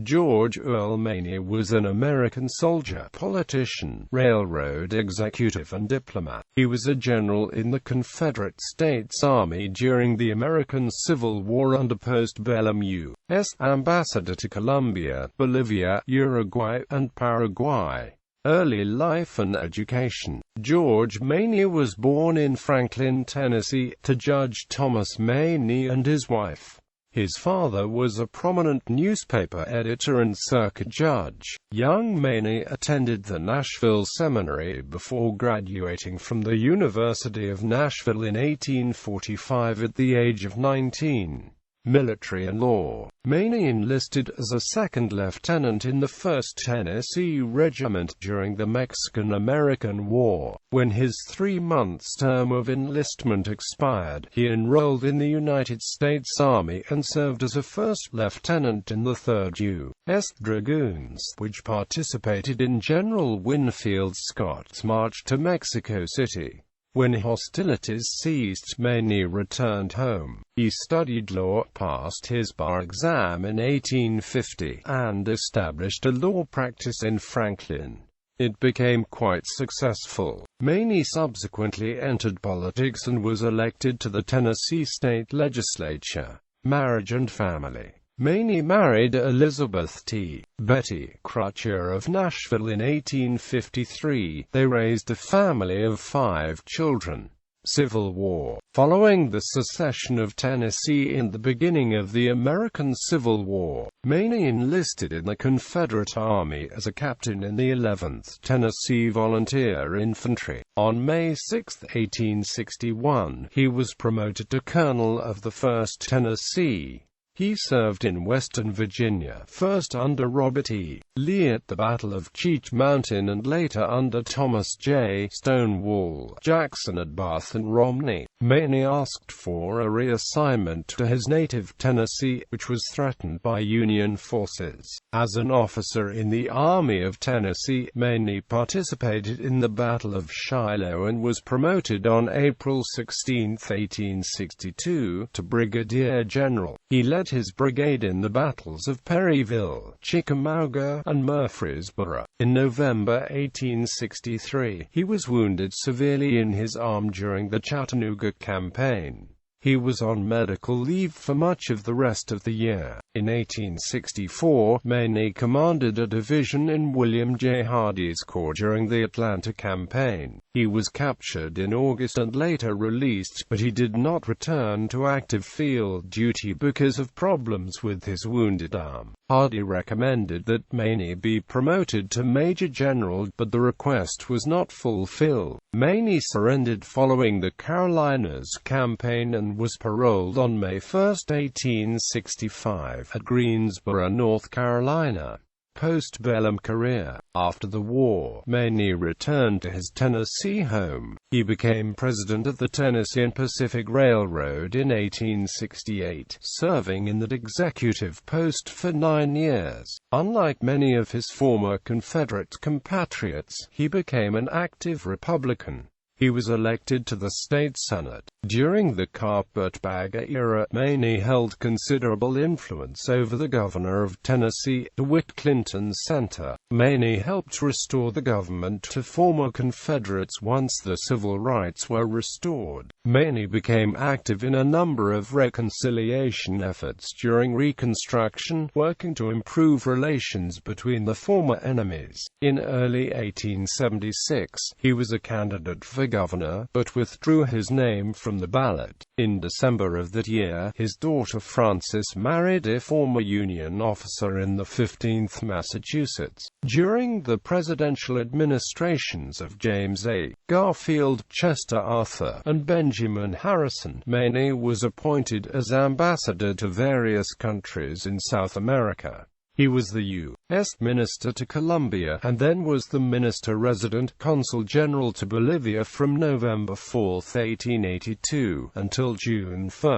George Earl Maney was an American soldier, politician, railroad executive and diplomat. He was a general in the Confederate States Army during the American Civil War under Postbellum U.S. ambassador to Colombia, Bolivia, Uruguay, and Paraguay. Early life and education. George Maney was born in Franklin, Tennessee, to Judge Thomas Maney and his wife. His father was a prominent newspaper editor and circuit judge. Young Maney attended the Nashville Seminary before graduating from the University of Nashville in 1845 at the age of 19. Military and law. Maney enlisted as a second lieutenant in the 1st Tennessee Regiment during the Mexican-American War. When his 3-month term of enlistment expired, he enrolled in the United States Army and served as a first lieutenant in the 3rd U.S. Dragoons, which participated in General Winfield Scott's march to Mexico City. When hostilities ceased, Maney returned home. He studied law, passed his bar exam in 1850, and established a law practice in Franklin. It became quite successful. Maney subsequently entered politics and was elected to the Tennessee state legislature. Marriage and family. Maney married Elizabeth T. Betty Crutcher of Nashville in 1853. They raised a family of 5 children. Civil War. Following the secession of Tennessee in the beginning of the American Civil War, Maney enlisted in the Confederate Army as a captain in the 11th Tennessee Volunteer Infantry. On May 6, 1861, he was promoted to colonel of the 1st Tennessee. He served in Western Virginia, first under Robert E. Lee at the Battle of Cheat Mountain and later under Thomas J. Stonewall Jackson at Bath and Romney. Maney asked for a reassignment to his native Tennessee, which was threatened by Union forces. As an officer in the Army of Tennessee, Maney participated in the Battle of Shiloh and was promoted on April 16, 1862, to brigadier general. He led his brigade in the battles of Perryville, Chickamauga, and Murfreesboro. In November 1863, he was wounded severely in his arm during the Chattanooga campaign. He was on medical leave for much of the rest of the year. In 1864, Maney commanded a division in William J. Hardee's corps during the Atlanta campaign. He was captured in August and later released, but he did not return to active field duty because of problems with his wounded arm. Hardee recommended that Maney be promoted to Major General, but the request was not fulfilled. Maney surrendered following the Carolinas campaign and was paroled on May 1, 1865, at Greensboro, North Carolina. Postbellum career. After the war, Maney returned to his Tennessee home. He became president of the Tennessee and Pacific Railroad in 1868, serving in that executive post for 9 years. Unlike many of his former Confederate compatriots, he became an active Republican. He was elected to the state senate. During the carpetbagger era, Maney held considerable influence over the governor of Tennessee, DeWitt Clinton's center. Maney helped restore the government to former Confederates once the civil rights were restored. Maney became active in a number of reconciliation efforts during Reconstruction, working to improve relations between the former enemies. In early 1876, he was a candidate for governor, but withdrew his name from the ballot. In December of that year, his daughter Frances married a former Union officer in the 15th Massachusetts. During the presidential administrations of James A. Garfield, Chester Arthur, and Benjamin Harrison, Maney was appointed as ambassador to various countries in South America. He was the U.S. Minister to Colombia, and then was the Minister-Resident Consul General to Bolivia from November 4, 1882, until June 1,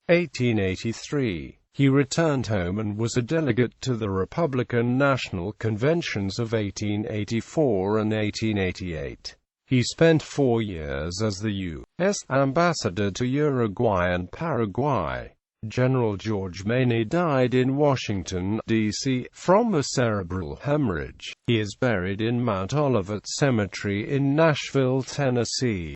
1883. He returned home and was a delegate to the Republican National Conventions of 1884 and 1888. He spent 4 years as the U.S. ambassador to Uruguay and Paraguay. General George Maney died in Washington, D.C., from a cerebral hemorrhage. He is buried in Mount Olivet Cemetery in Nashville, Tennessee.